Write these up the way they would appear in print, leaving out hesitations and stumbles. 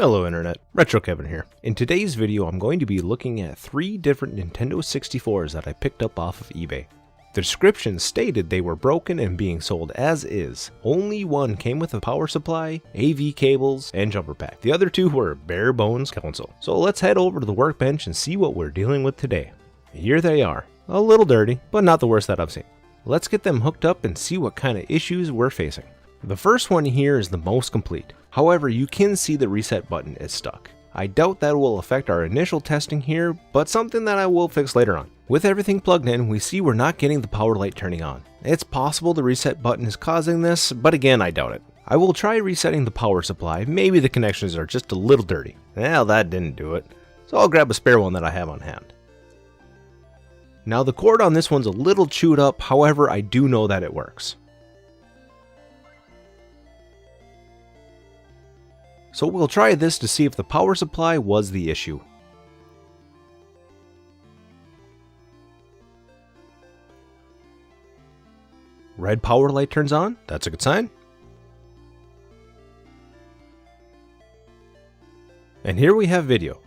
Hello Internet, Retro Kevin here. In today's video I'm going to be looking at 3 different Nintendo 64s that I picked up off of eBay. The description stated they were broken and being sold as is. Only one came with a power supply, AV cables, and jumper pack. The other 2 were a bare bones console. So let's head over to the workbench and see what we're dealing with today. Here they are. A little dirty, but not the worst that I've seen. Let's get them hooked up and see what kind of issues we're facing. The first one here is the most complete. However, you can see the reset button is stuck. I doubt that will affect our initial testing here, but something that I will fix later on. With everything plugged in, we see we're not getting the power light turning on. It's possible the reset button is causing this, but again, I doubt it. I will try resetting the power supply. Maybe the connections are just a little dirty. Well, that didn't do it. So I'll grab a spare one that I have on hand. Now the cord on this one's a little chewed up, however, I do know that it works. So we'll try this to see if the power supply was the issue. Red power light turns on, that's a good sign. And here we have video.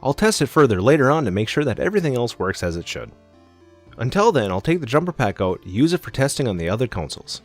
I'll test it further later on to make sure that everything else works as it should. Until then, I'll take the jumper pack out, use it for testing on the other consoles.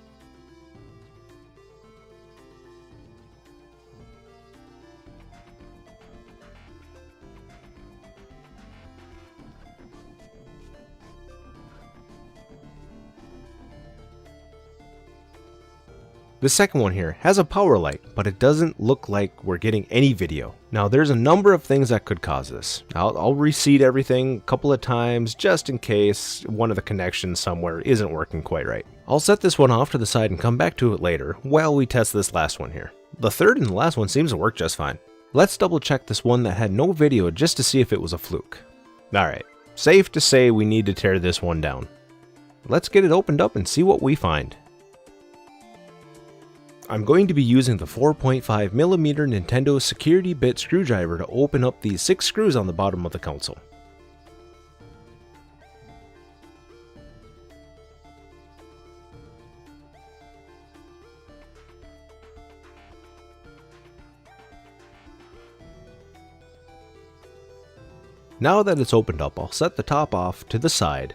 The second one here has a power light, but it doesn't look like we're getting any video. Now there's a number of things that could cause this. I'll reseat everything a couple of times just in case one of the connections somewhere isn't working quite right. I'll set this one off to the side and come back to it later while we test this last one here. The third and the last one seems to work just fine. Let's double check this one that had no video just to see if it was a fluke. Alright, safe to say we need to tear this one down. Let's get it opened up and see what we find. I'm going to be using the 4.5mm Nintendo security bit screwdriver to open up these 6 screws on the bottom of the console. Now that it's opened up, I'll set the top off to the side,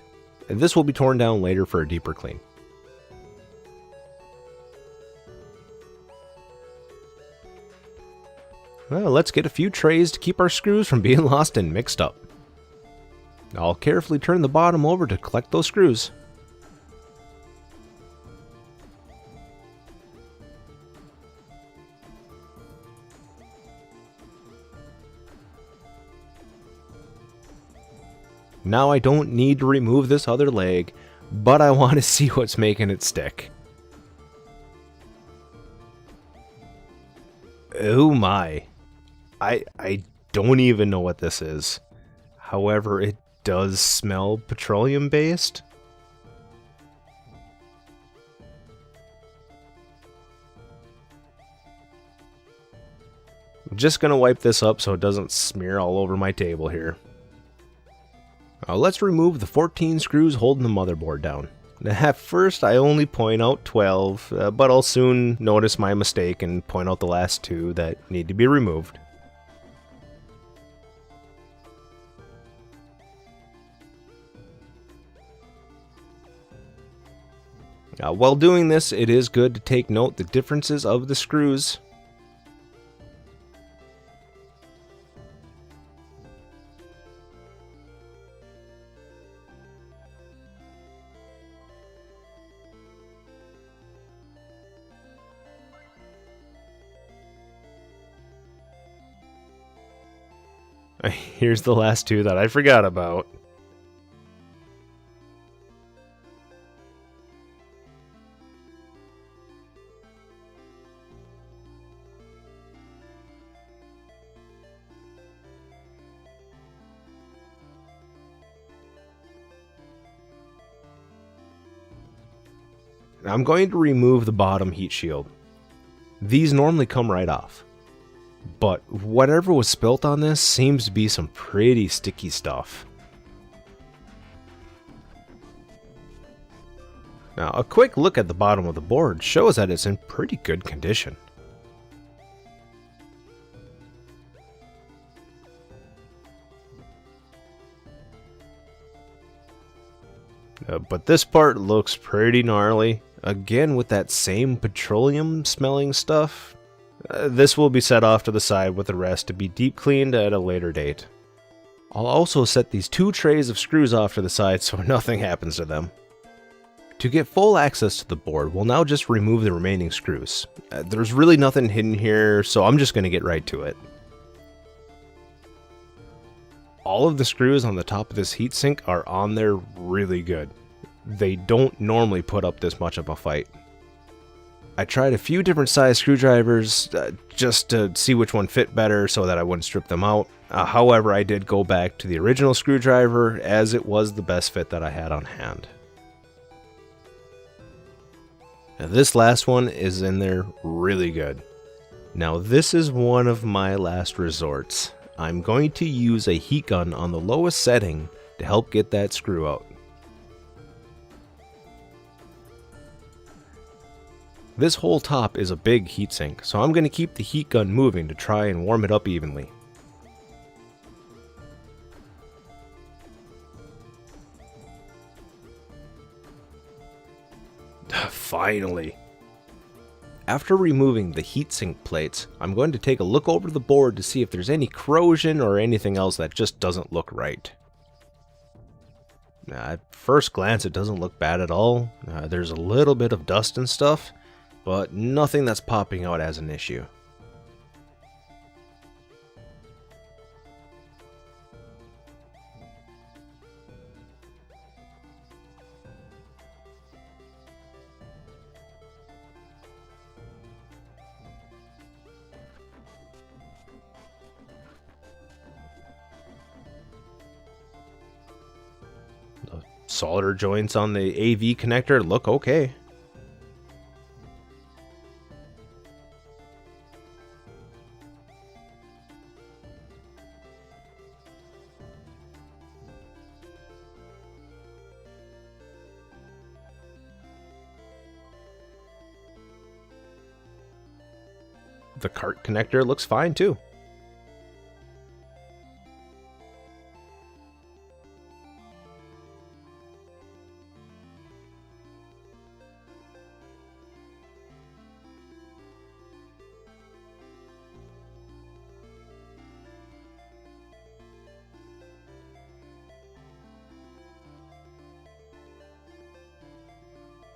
and this will be torn down later for a deeper clean. Well, let's get a few trays to keep our screws from being lost and mixed up. I'll carefully turn the bottom over to collect those screws. Now I don't need to remove this other leg, but I want to see what's making it stick. Oh my. I don't even know what this is. However, it does smell petroleum based. I'm just gonna wipe this up so it doesn't smear all over my table here. Let's remove the 14 screws holding the motherboard down. At first I only point out 12, but I'll soon notice my mistake and point out the last 2 that need to be removed. While doing this, it is good to take note the differences of the screws. Here's the last 2 that I forgot about. I'm going to remove the bottom heat shield. These normally come right off, but whatever was spilt on this seems to be some pretty sticky stuff. Now, a quick look at the bottom of the board shows that it's in pretty good condition. But this part looks pretty gnarly. Again with that same petroleum smelling stuff. This will be set off to the side with the rest to be deep cleaned at a later date. I'll also set these 2 trays of screws off to the side so nothing happens to them. To get full access to the board, we'll now just remove the remaining screws. There's really nothing hidden here, so I'm just going to get right to it. All of the screws on the top of this heatsink are on there really good. They don't normally put up this much of a fight. I tried a few different size screwdrivers just to see which one fit better so that I wouldn't strip them out. However, I did go back to the original screwdriver as it was the best fit that I had on hand. Now, this last one is in there really good. Now this is one of my last resorts. I'm going to use a heat gun on the lowest setting to help get that screw out. This whole top is a big heatsink, so I'm going to keep the heat gun moving to try and warm it up evenly. Finally! After removing the heatsink plates, I'm going to take a look over the board to see if there's any corrosion or anything else that just doesn't look right. At first glance, it doesn't look bad at all. There's a little bit of dust and stuff, but nothing that's popping out as an issue. The solder joints on the AV connector look okay. The cart connector looks fine too.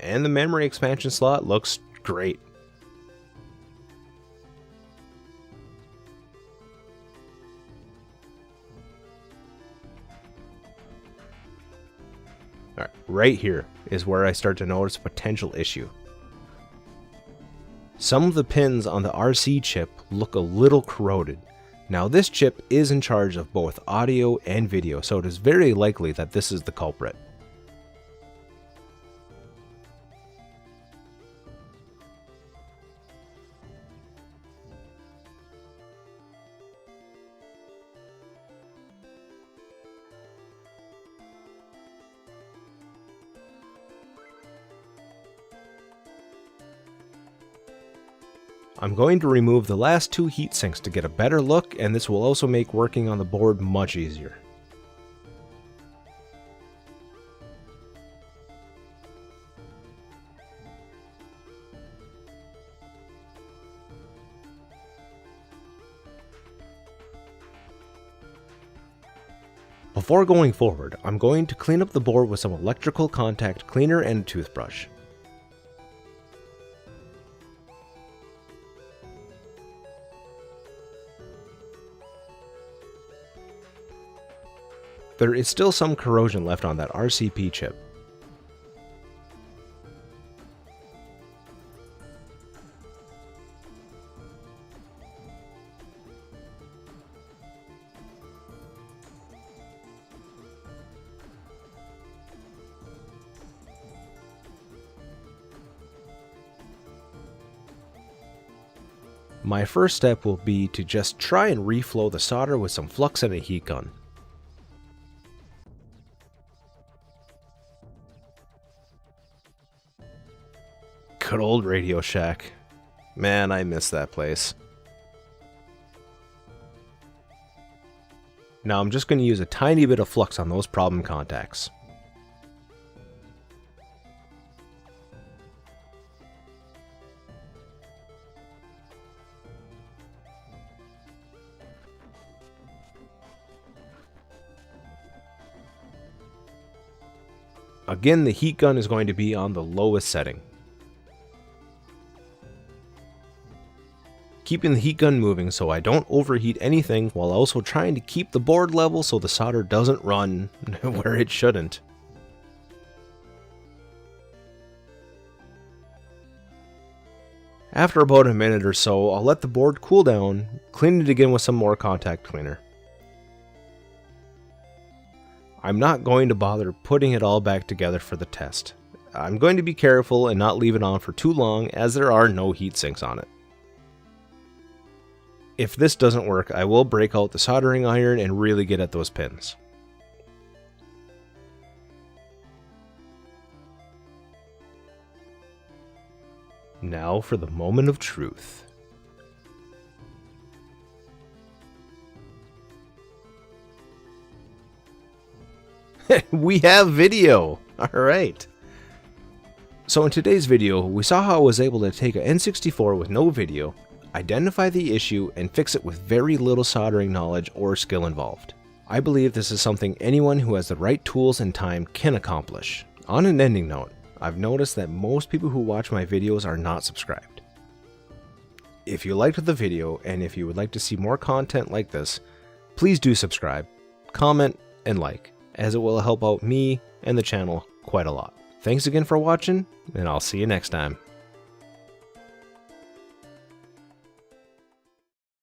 And the memory expansion slot looks great. Alright, right here is where I start to notice a potential issue. Some of the pins on the RC chip look a little corroded. Now this chip is in charge of both audio and video, so it is very likely that this is the culprit. I'm going to remove the last 2 heat sinks to get a better look, and this will also make working on the board much easier. Before going forward, I'm going to clean up the board with some electrical contact cleaner and a toothbrush. There is still some corrosion left on that RCP chip. My first step will be to just try and reflow the solder with some flux and a heat gun. Good old Radio Shack. Man, I miss that place. Now I'm just going to use a tiny bit of flux on those problem contacts. Again, the heat gun is going to be on the lowest setting. Keeping the heat gun moving so I don't overheat anything while also trying to keep the board level so the solder doesn't run where it shouldn't. After about a minute or so, I'll let the board cool down, clean it again with some more contact cleaner. I'm not going to bother putting it all back together for the test. I'm going to be careful and not leave it on for too long as there are no heat sinks on it. If this doesn't work, I will break out the soldering iron and really get at those pins. Now for the moment of truth. We have video! Alright. So in today's video, we saw how I was able to take an N64 with no video, identify the issue, and fix it with very little soldering knowledge or skill involved. I believe this is something anyone who has the right tools and time can accomplish. On an ending note, I've noticed that most people who watch my videos are not subscribed. If you liked the video and if you would like to see more content like this, please do subscribe, comment, and like, as it will help out me and the channel quite a lot. Thanks again for watching, and I'll see you next time.